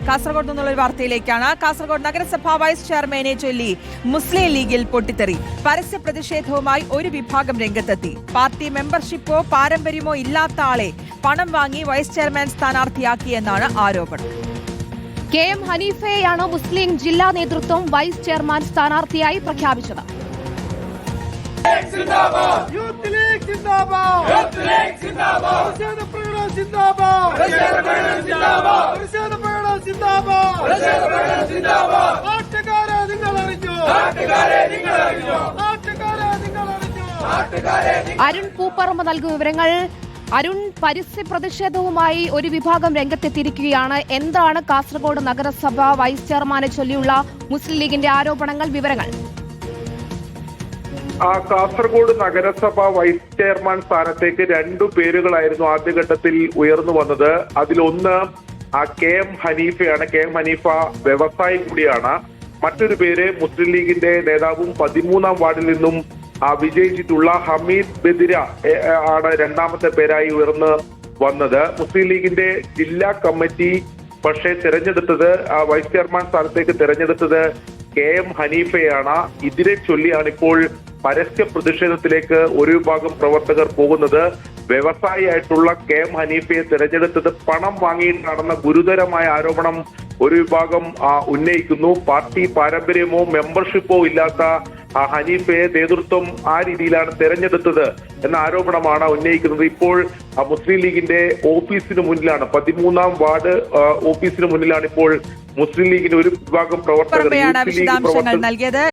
കാസർഗോഡ് നിന്നുള്ള ഒരു വാർത്തയിലേക്കാണ്. കാസർഗോഡ് നഗരസഭാ വൈസ് ചെയർമാനെ ചൊല്ലി മുസ്ലിം ലീഗിൽ പൊട്ടിത്തെറി. പരസ്യ പ്രതിഷേധവുമായി ഒരു വിഭാഗം രംഗത്തെത്തി. പാർട്ടി മെമ്പർഷിപ്പോ പാരമ്പര്യമോ ഇല്ലാത്ത ആളെ പണം വാങ്ങി വൈസ് ചെയർമാൻ സ്ഥാനാർത്ഥിയാക്കിയെന്നാണ് ആരോപണം. KM ഹനീഫയെയാണ് മുസ്ലിം ജില്ലാ നേതൃത്വം വൈസ് ചെയർമാൻ സ്ഥാനാർത്ഥിയായി പ്രഖ്യാപിച്ചത്. അരുൺ പൂപ്പറമ്പ് നൽകും വിവരങ്ങൾ. അരുൺ, പരസ്യ പ്രതിഷേധവുമായി ഒരു വിഭാഗം രംഗത്തെത്തിയിരിക്കുകയാണ്. എന്താണ് കാസർഗോഡ് നഗരസഭ വൈസ് ചെയർമാനെ ചൊല്ലിയുള്ള മുസ്ലിം ലീഗിന്റെ ആരോപണങ്ങൾ, വിവരങ്ങൾ? കാസർഗോഡ് നഗരസഭ വൈസ് ചെയർമാൻ സ്ഥാനത്തേക്ക് രണ്ടു പേരുകളായിരുന്നു ആദ്യഘട്ടത്തിൽ ഉയർന്നു വന്നത്. അതിലൊന്ന് KM ഹനീഫയാണ്. KM ഹനീഫ വ്യവസായി കൂടിയാണ്. മറ്റൊരു പേര് മുസ്ലിം ലീഗിന്റെ നേതാവും 13ാം വാർഡിൽ നിന്നും വിജയിച്ചിട്ടുള്ള ഹമീദ് ബദിര ആണ് രണ്ടാമത്തെ പേരായി ഉയർന്നു വന്നത്. മുസ്ലിം ലീഗിന്റെ ജില്ലാ കമ്മിറ്റി പക്ഷേ തിരഞ്ഞെടുത്തത് വൈസ് ചെയർമാൻ സ്ഥാനത്തേക്ക് തിരഞ്ഞെടുത്തത് KM ഹനീഫയാണ്. ഇതിനെ ചൊല്ലിയാണ് ഇപ്പോൾ പരസ്യ പ്രതിഷേധത്തിലേക്ക് ഒരു വിഭാഗം പ്രവർത്തകർ പോകുന്നത്. വ്യവസായിയായിട്ടുള്ള KM ഹനീഫയെ തിരഞ്ഞെടുത്തത് പണം വാങ്ങിയിട്ടാണെന്ന ഗുരുതരമായ ആരോപണം ഒരു വിഭാഗം ഉന്നയിക്കുന്നു. പാർട്ടി പാരമ്പര്യമോ മെമ്പർഷിപ്പോ ഇല്ലാത്ത ഹനീഫയെ നേതൃത്വം ആ രീതിയിലാണ് തെരഞ്ഞെടുത്തത് എന്ന ആരോപണമാണ് ഉന്നയിക്കുന്നത്. ഇപ്പോൾ മുസ്ലിം ലീഗിന്റെ ഓഫീസിന് മുന്നിലാണ്, 13ാം വാർഡ് ഓഫീസിന് മുന്നിലാണ് ഇപ്പോൾ മുസ്ലിം ലീഗിന്റെ ഒരു വിഭാഗം പ്രവർത്തകർ വിശദാംശങ്ങൾ നൽകിയത്.